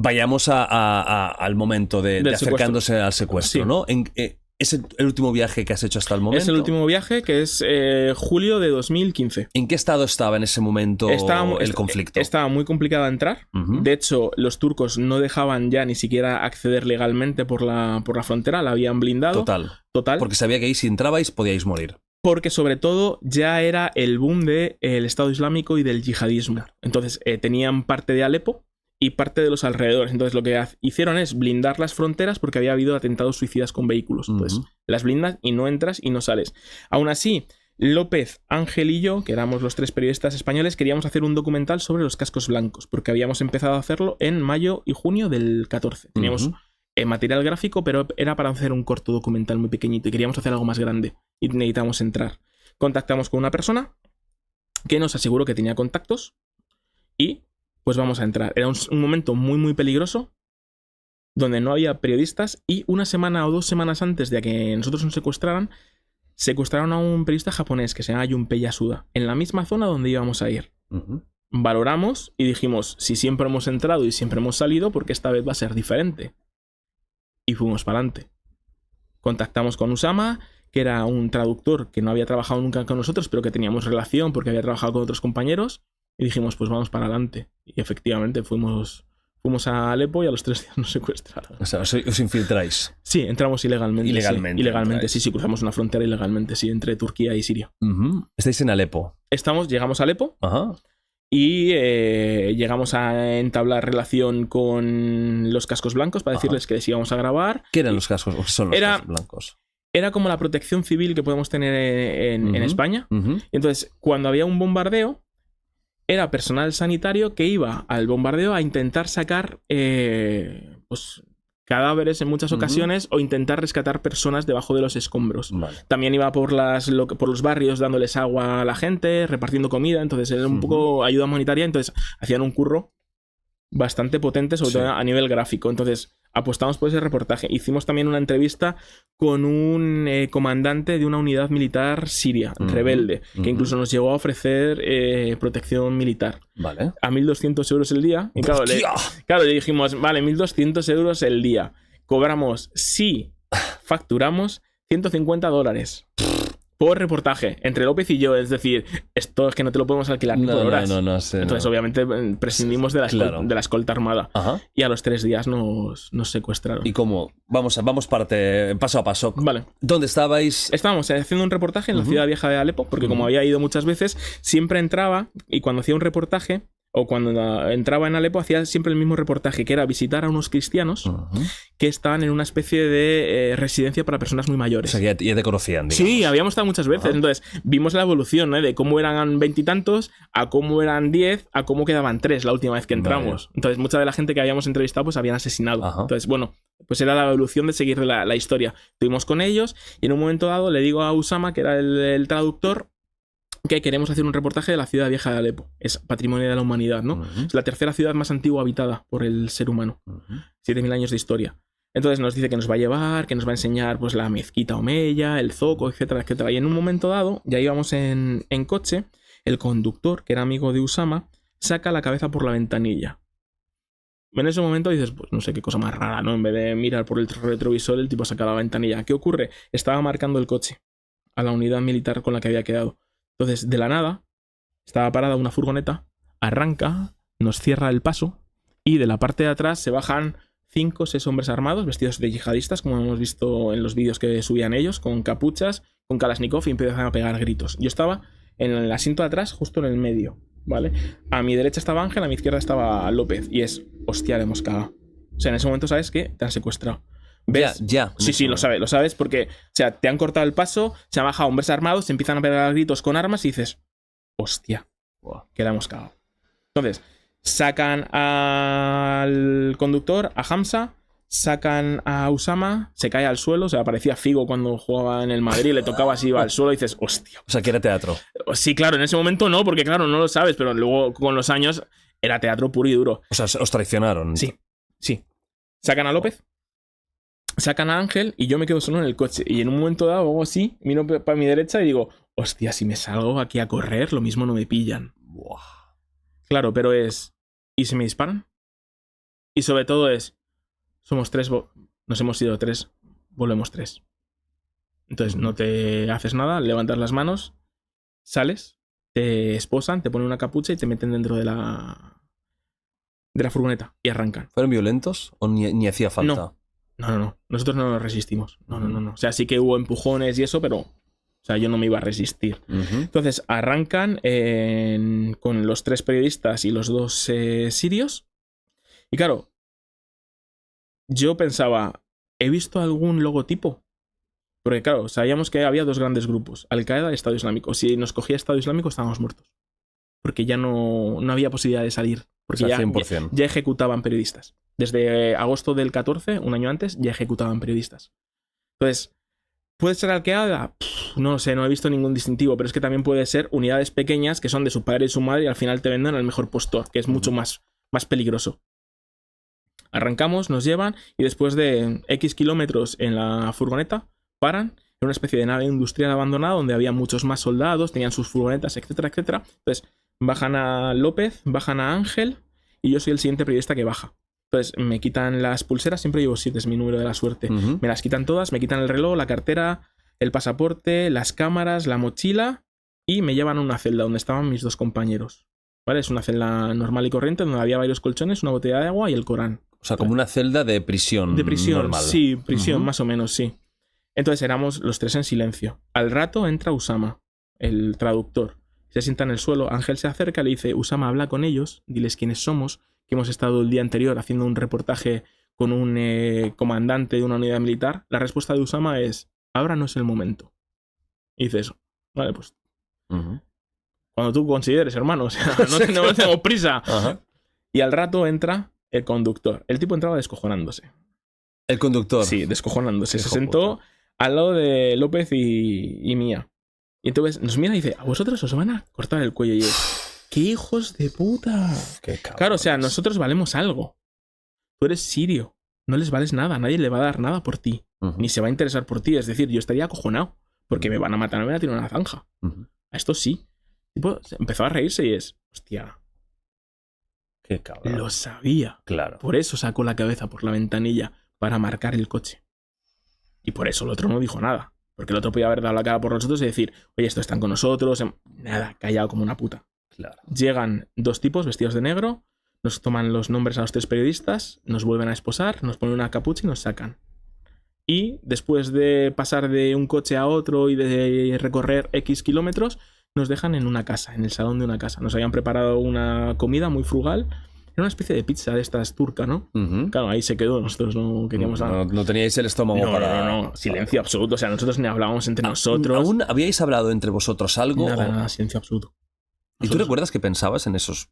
Vayamos al momento de acercándose al secuestro, sí. ¿No? ¿Es el último viaje que has hecho hasta el momento? Es el último viaje, que es julio de 2015. ¿En qué estado estaba en ese momento el conflicto? Estaba muy complicado entrar. De hecho, los turcos no dejaban ya ni siquiera acceder legalmente por la frontera, la habían blindado. Total. Porque sabía que ahí si entrabais podíais morir. Porque sobre todo ya era el boom del Estado Islámico y del yihadismo. Entonces tenían parte de Alepo y parte de los alrededores. Entonces lo que hicieron es blindar las fronteras porque había habido atentados suicidas con vehículos. Entonces las blindas y no entras y no sales. Aún así, López, Ángel y yo, que éramos los 3 periodistas españoles, queríamos hacer un documental sobre los cascos blancos, porque habíamos empezado a hacerlo en mayo y junio del 14. Teníamos material gráfico, pero era para hacer un corto documental muy pequeñito y queríamos hacer algo más grande y necesitábamos entrar. Contactamos con una persona que nos aseguró que tenía contactos y pues vamos a entrar. Era un momento muy muy peligroso donde no había periodistas y una semana o 2 semanas antes de que nosotros nos secuestraron a un periodista japonés que se llama Junpei Yasuda en la misma zona donde íbamos a ir. Valoramos y dijimos, si siempre hemos entrado y siempre hemos salido, porque esta vez va a ser diferente. Y fuimos para adelante. Contactamos con Usama, que era un traductor que no había trabajado nunca con nosotros, pero que teníamos relación porque había trabajado con otros compañeros. Y dijimos, pues vamos para adelante. Y efectivamente fuimos a Alepo y a los 3 días nos secuestraron. O sea, os infiltráis. Sí, entramos ilegalmente. Ilegalmente. Sí, cruzamos una frontera ilegalmente, sí, entre Turquía y Siria. ¿Estáis en Alepo? Llegamos a Alepo. Y llegamos a entablar relación con los cascos blancos para decirles que les íbamos a grabar. ¿Qué eran los cascos? ¿O son los cascos blancos? Era como la protección civil que podemos tener en España. Entonces, cuando había un bombardeo, era personal sanitario que iba al bombardeo a intentar sacar pues, cadáveres en muchas ocasiones o intentar rescatar personas debajo de los escombros. También iba por los barrios dándoles agua a la gente, repartiendo comida, entonces era un poco ayuda humanitaria, entonces hacían un curro bastante potente, sobre todo a nivel gráfico. Entonces apostamos por ese reportaje. Hicimos también una entrevista con un comandante de una unidad militar siria, rebelde, que incluso nos llegó a ofrecer protección militar. A 1.200 euros el día. Y claro, le dijimos, vale, 1.200 euros el día. Cobramos, sí, facturamos $150 por reportaje, entre López y yo. Es decir, esto es que no te lo podemos alquilar ni por horas. Entonces, obviamente, prescindimos de la escolta armada. Y a los 3 días nos secuestraron. ¿Y cómo? Vamos paso a paso. Vale. ¿Dónde estabais? Estábamos haciendo un reportaje en la ciudad vieja de Alepo, porque como había ido muchas veces, siempre entraba y cuando hacía un reportaje, o cuando entraba en Alepo, hacía siempre el mismo reportaje, que era visitar a unos cristianos que estaban en una especie de residencia para personas muy mayores. O sea, que ya te conocían, digamos. Sí, habíamos estado muchas veces. Entonces, vimos la evolución, ¿no? De cómo eran 20 y tantos, a cómo eran 10, a cómo quedaban 3 la última vez que entramos. Entonces, mucha de la gente que habíamos entrevistado, pues habían asesinado. Entonces, bueno, pues era la evolución de seguir la historia. Estuvimos con ellos y en un momento dado le digo a Usama, que era el traductor, que queremos hacer un reportaje de la ciudad vieja de Alepo. Es patrimonio de la humanidad, ¿no? Es la 3ª ciudad más antigua habitada por el ser humano. 7.000 años de historia. Entonces nos dice que nos va a llevar, que nos va a enseñar pues la mezquita Omeya, el zoco, etcétera, etcétera. Y en un momento dado, ya íbamos en coche, el conductor, que era amigo de Usama, saca la cabeza por la ventanilla. En ese momento dices, pues no sé qué cosa más rara, ¿no? En vez de mirar por el retrovisor, el tipo saca la ventanilla. ¿Qué ocurre? Estaba marcando el coche a la unidad militar con la que había quedado. Entonces, de la nada, estaba parada una furgoneta, arranca, nos cierra el paso y de la parte de atrás se bajan 5 o 6 hombres armados, vestidos de yihadistas, como hemos visto en los vídeos que subían ellos, con capuchas, con Kalashnikov, y empiezan a pegar gritos. Yo estaba en el asiento de atrás, justo en el medio, ¿vale? A mi derecha estaba Ángel, a mi izquierda estaba López, y es, hostia, le hemos cagado. O sea, en ese momento sabes que te han secuestrado. ¿Ves? Ya. Sí, lo sabes porque, o sea, te han cortado el paso, se han bajado hombres armados, se empiezan a pegar gritos con armas y dices, hostia, que la hemos cagado. Entonces, sacan al conductor, a Hamza, sacan a Usama, se cae al suelo, o sea, parecía Figo cuando jugaba en el Madrid, le tocaba así, iba al suelo y dices, hostia. O sea, que era teatro. Sí, claro, en ese momento no, porque claro, no lo sabes, pero luego con los años era teatro puro y duro. O sea, os traicionaron. Sí. Sacan a López, sacan a Ángel y yo me quedo solo en el coche. Y en un momento dado, hago así, miro para mi derecha y digo, hostia, si me salgo aquí a correr, lo mismo no me pillan. Claro, pero es, ¿y si me disparan? Y sobre todo somos 3, nos hemos ido 3, volvemos 3. Entonces no te haces nada, levantas las manos, sales, te esposan, te ponen una capucha y te meten dentro de la furgoneta y arrancan. ¿Fueron violentos o ni hacía falta? No. Nosotros no nos resistimos. No. O sea, sí que hubo empujones y eso, pero... O sea, yo no me iba a resistir. Entonces arrancan con los 3 periodistas y los 2 sirios. Y claro, yo pensaba, ¿he visto algún logotipo? Porque claro, sabíamos que había 2 grandes grupos, Al-Qaeda y Estado Islámico. Si nos cogía Estado Islámico estábamos muertos. Porque ya no había posibilidad de salir. Porque 100%. ya ejecutaban periodistas. Desde agosto del 14, un año antes, ya ejecutaban periodistas. Entonces, ¿puede ser Al-Qaeda? No lo sé, no he visto ningún distintivo, pero es que también puede ser unidades pequeñas que son de su padre y su madre y al final te venden al mejor postor, que es mucho más peligroso. Arrancamos, nos llevan y después de X kilómetros en la furgoneta, paran en una especie de nave industrial abandonada donde había muchos más soldados, tenían sus furgonetas, etcétera, etcétera. Entonces, bajan a López, bajan a Ángel y yo soy el siguiente periodista que baja. Entonces, me quitan las pulseras, siempre llevo 7, es mi número de la suerte. Me las quitan todas, me quitan el reloj, la cartera, el pasaporte, las cámaras, la mochila y me llevan a una celda donde estaban mis 2 compañeros. ¿Vale? Es una celda normal y corriente donde había varios colchones, una botella de agua y el Corán. O sea, como una celda de prisión. De prisión, normal. Sí, prisión, más o menos, sí. Entonces éramos los 3 en silencio. Al rato entra Usama, el traductor. Se sienta en el suelo, Ángel se acerca, le dice, Usama, habla con ellos, diles quiénes somos, que hemos estado el día anterior haciendo un reportaje con un comandante de una unidad militar. La respuesta de Usama es, ahora no es el momento. Y dice eso. Vale, pues... Cuando tú consideres, hermano, o sea, no tenemos prisa. Y al rato entra el conductor. El tipo entraba descojonándose. ¿El conductor? Sí, descojonándose. Se sentó al lado de López y mía. Y entonces nos mira y dice, a vosotros os van a cortar el cuello. Y yo, ¡qué hijos de puta! Qué cabrón. Claro, o sea, nosotros valemos algo. Tú eres sirio. No les vales nada. Nadie le va a dar nada por ti. Ni se va a interesar por ti. Es decir, yo estaría acojonado. Porque me van a matar, me van a tirar una zanja. A esto sí. Tipo, empezó a reírse y es, hostia. Qué cabrón. Lo sabía. Claro. Por eso sacó la cabeza por la ventanilla para marcar el coche. Y por eso el otro no dijo nada. Porque el otro podía haber dado la cara por nosotros y decir, oye, estos están con nosotros. Nada, callado como una puta. Claro. Llegan 2 tipos vestidos de negro, nos toman los nombres a los 3 periodistas, nos vuelven a esposar, nos ponen una capucha y nos sacan. Y después de pasar de un coche a otro y de recorrer X kilómetros, nos dejan en una casa, en el salón de una casa. Nos habían preparado una comida muy frugal. Era una especie de pizza de estas turca, ¿no? Claro, ahí se quedó. Nosotros no queríamos nada. No teníais el estómago para... No. Silencio absoluto. O sea, nosotros ni hablábamos entre nosotros. ¿Aún habíais hablado entre vosotros algo? Nada, silencio absoluto. ¿Y tú recuerdas qué pensabas en esas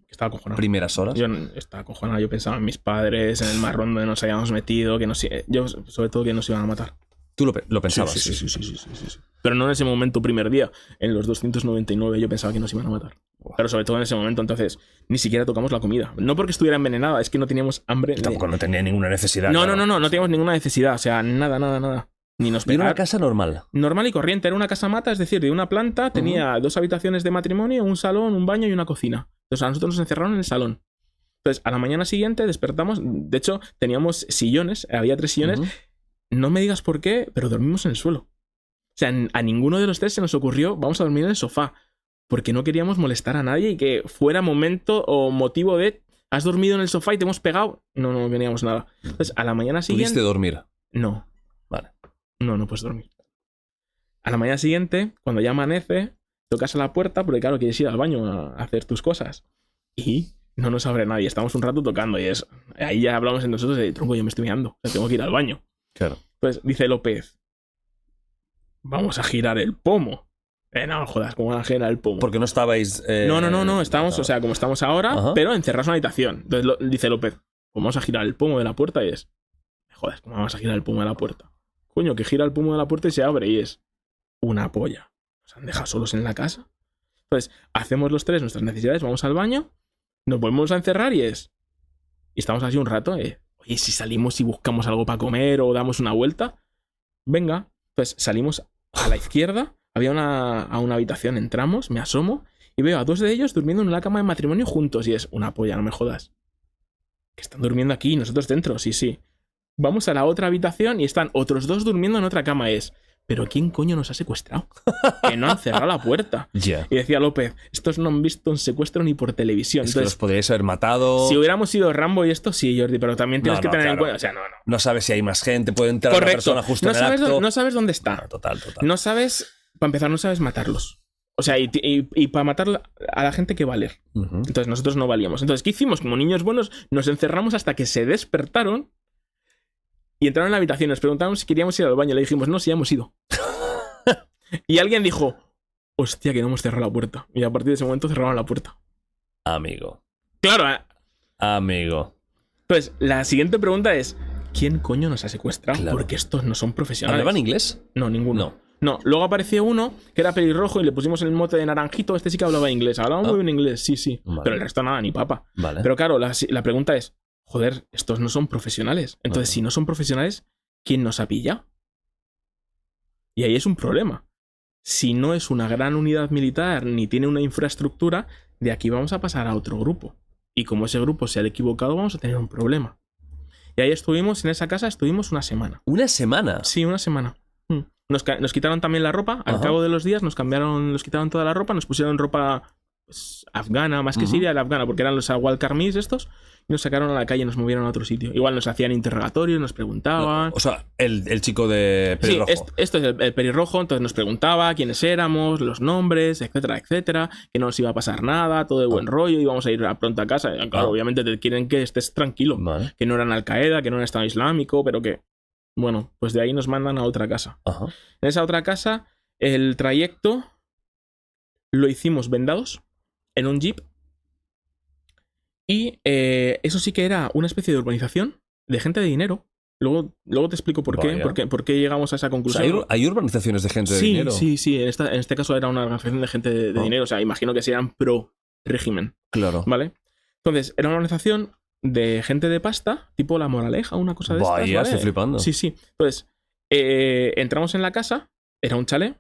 primeras horas? Yo estaba acojonado. Yo pensaba en mis padres, en el marrón donde nos habíamos metido, yo sobre todo que nos iban a matar. ¿Tú lo pensabas? Sí. Pero no en ese momento, primer día. En los 299 yo pensaba que nos iban a matar. Pero sobre todo en ese momento, entonces, ni siquiera tocamos la comida. No porque estuviera envenenada, es que no teníamos hambre. Y tampoco no tenía ninguna necesidad. No teníamos ninguna necesidad. O sea, nada. Ni nos Era una casa normal. Normal y corriente. Era una casa mata, es decir, de una planta, tenía 2 habitaciones de matrimonio, un salón, un baño y una cocina. Entonces a nosotros nos encerraron en el salón. Entonces, a la mañana siguiente despertamos. De hecho, teníamos sillones, había 3 sillones. No me digas por qué, pero dormimos en el suelo. O sea, a ninguno de los 3 se nos ocurrió, vamos a dormir en el sofá. Porque no queríamos molestar a nadie y que fuera momento o motivo de, has dormido en el sofá y te hemos pegado. No queríamos nada. Entonces, a la mañana siguiente... ¿Pudiste dormir? No. Vale. No puedes dormir. A la mañana siguiente, cuando ya amanece, tocas a la puerta porque, claro, quieres ir al baño a hacer tus cosas. Y no nos abre nadie. Estamos un rato tocando y es... Ahí ya hablamos entre nosotros de, tronco, yo me estoy mirando. O sea, tengo que ir al baño. Claro. Pues dice López, vamos a girar el pomo. No jodas, ¿cómo van a girar el pomo? Porque no estabais... No, estamos, o sea, como estamos ahora, pero encerrados en una habitación. Entonces dice López, vamos a girar el pomo de la puerta y es... Joder, ¿cómo vamos a girar el pomo de la puerta? Coño, que gira el pomo de la puerta y se abre y es... Una polla. Nos han dejado solos en la casa. Entonces, hacemos los 3 nuestras necesidades, vamos al baño, nos volvemos a encerrar y es... Y estamos así un rato, oye, si salimos y buscamos algo para comer o damos una vuelta, venga. Pues salimos a la izquierda, había una habitación, entramos, me asomo y veo a 2 de ellos durmiendo en una cama de matrimonio juntos y es una polla, no me jodas. que están durmiendo aquí y nosotros dentro, sí. Vamos a la otra habitación y están otros 2 durmiendo en otra cama. ¿Pero quién coño nos ha secuestrado? Que no han cerrado la puerta. Yeah. Y decía López, estos no han visto un secuestro ni por televisión. Es que los podríais haber matado. Si hubiéramos sido Rambo y esto, sí, Jordi, pero también tienes que tener en cuenta... O sea, no. No sabes si hay más gente, puede entrar una persona justo en el acto. No sabes dónde está. No, total. No sabes... Para empezar, no sabes matarlos. O sea, y para matar a la gente que valer. Entonces nosotros no valíamos. Entonces, ¿qué hicimos? Como niños buenos, nos encerramos hasta que se despertaron y entraron en la habitación. Nos preguntaron si queríamos ir al baño. Le dijimos, no, sí, hemos ido. Y alguien dijo, hostia, que no hemos cerrado la puerta. Y a partir de ese momento cerraron la puerta. Amigo. Claro. Amigo. Entonces, la siguiente pregunta es, ¿quién coño nos ha secuestrado? Claro. Porque estos no son profesionales. ¿Hablaban inglés? No, ninguno. No, luego apareció uno que era pelirrojo y le pusimos el mote de naranjito. Este sí que hablaba inglés. Hablaba muy bien inglés, sí. Vale. Pero el resto nada, ni papa. Vale. Pero claro, la pregunta es, joder, estos no son profesionales. Entonces, si no son profesionales, ¿quién nos ha pillado? Y ahí es un problema. Si no es una gran unidad militar ni tiene una infraestructura, de aquí vamos a pasar a otro grupo. Y como ese grupo se ha equivocado, vamos a tener un problema. Y ahí estuvimos, en esa casa estuvimos una semana. ¿Una semana? Sí, una semana. Nos quitaron también la ropa. Al cabo de los días nos quitaron toda la ropa, nos pusieron ropa pues, afgana, más que siria, era afgana, porque eran los Awal-Karmis estos, y nos sacaron a la calle y nos movieron a otro sitio. Igual nos hacían interrogatorios, nos preguntaban. O sea, el chico de pelirrojo. Sí, esto es el pelirrojo, entonces nos preguntaba quiénes éramos, los nombres, etcétera, que no nos iba a pasar nada, todo de buen rollo, íbamos a ir pronto a casa. Claro, obviamente te quieren que estés tranquilo, que no eran Al-Qaeda, que no era Estado Islámico, pero que... Bueno, pues de ahí nos mandan a otra casa. En esa otra casa, el trayecto lo hicimos vendados en un jeep. Y eso sí que era una especie de urbanización de gente de dinero. Luego te explico por qué llegamos a esa conclusión. O sea, ¿hay urbanizaciones de gente de dinero? Sí. En este caso era una organización de gente de dinero. O sea, imagino que sean pro régimen. Claro. ¿Vale? Entonces, era una organización de gente de pasta, tipo La Moraleja, una cosa de estas. Vaya, estoy flipando. Sí. Entonces, entramos en la casa, era un chalet,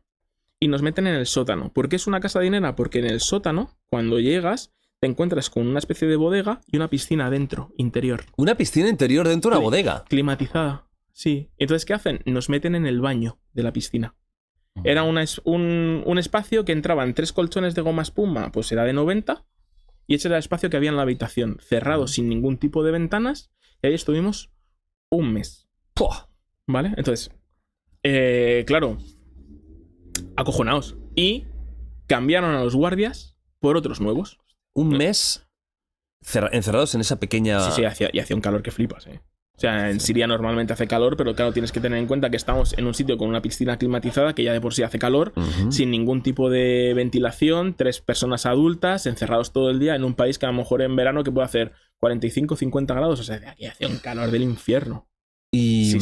y nos meten en el sótano. ¿Por qué es una casa de dinero? Porque en el sótano, cuando llegas, te encuentras con una especie de bodega y una piscina dentro, interior. ¿Una piscina interior dentro de una bodega? Climatizada, sí. Entonces, ¿qué hacen? Nos meten en el baño de la piscina. Era un espacio que entraban 3 colchones de goma espuma, pues era de 90, y ese era el espacio que había en la habitación, cerrado sin ningún tipo de ventanas, y ahí estuvimos un mes. ¿Vale? Entonces, claro, acojonados. Y cambiaron a los guardias por otros nuevos. Un mes encerrados en esa pequeña... Sí, hacía un calor que flipas, O sea, en Siria normalmente hace calor, pero claro, tienes que tener en cuenta que estamos en un sitio con una piscina climatizada que ya de por sí hace calor, sin ningún tipo de ventilación, 3 personas adultas, encerrados todo el día en un país que a lo mejor en verano que puede hacer 45, 50 grados, o sea, de aquí hacía un calor del infierno. ¿Y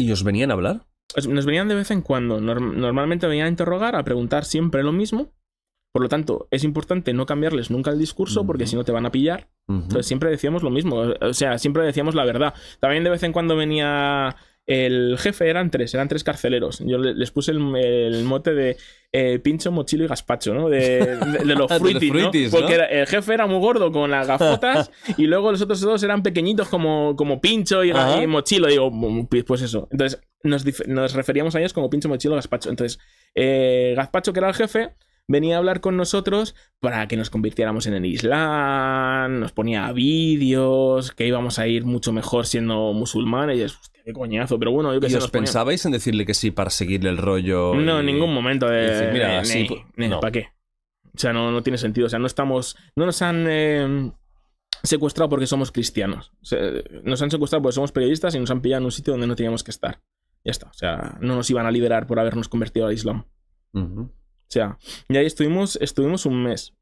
os venían a hablar? Nos venían de vez en cuando. Normalmente venían a interrogar, a preguntar siempre lo mismo. Por lo tanto, es importante no cambiarles nunca el discurso porque si no te van a pillar. Entonces siempre decíamos lo mismo. O sea, siempre decíamos la verdad. También de vez en cuando venía el jefe, eran tres carceleros. Yo les puse el mote de Pincho, Mochilo y Gazpacho, ¿no? De los fruitis, ¿no? Porque el jefe era muy gordo con las gafotas y luego los otros dos eran pequeñitos como Pincho y Mochilo. Digo, pues eso. Entonces nos referíamos a ellos como Pincho, Mochilo y Gazpacho. Entonces, Gazpacho, que era el jefe, venía a hablar con nosotros para que nos convirtiéramos en el Islam, nos ponía vídeos, que íbamos a ir mucho mejor siendo musulmanes. Y es, hostia, qué coñazo. Pero bueno, yo que sé. ¿Y os pensabais en decirle que sí para seguirle el rollo? No, en ningún momento. Decir, mira, sí, no. ¿Para qué? O sea, no tiene sentido. O sea, no nos han secuestrado porque somos cristianos. O sea, nos han secuestrado porque somos periodistas y nos han pillado en un sitio donde no teníamos que estar. Ya está. O sea, no nos iban a liberar por habernos convertido al Islam. O sea, y ahí estuvimos un mes.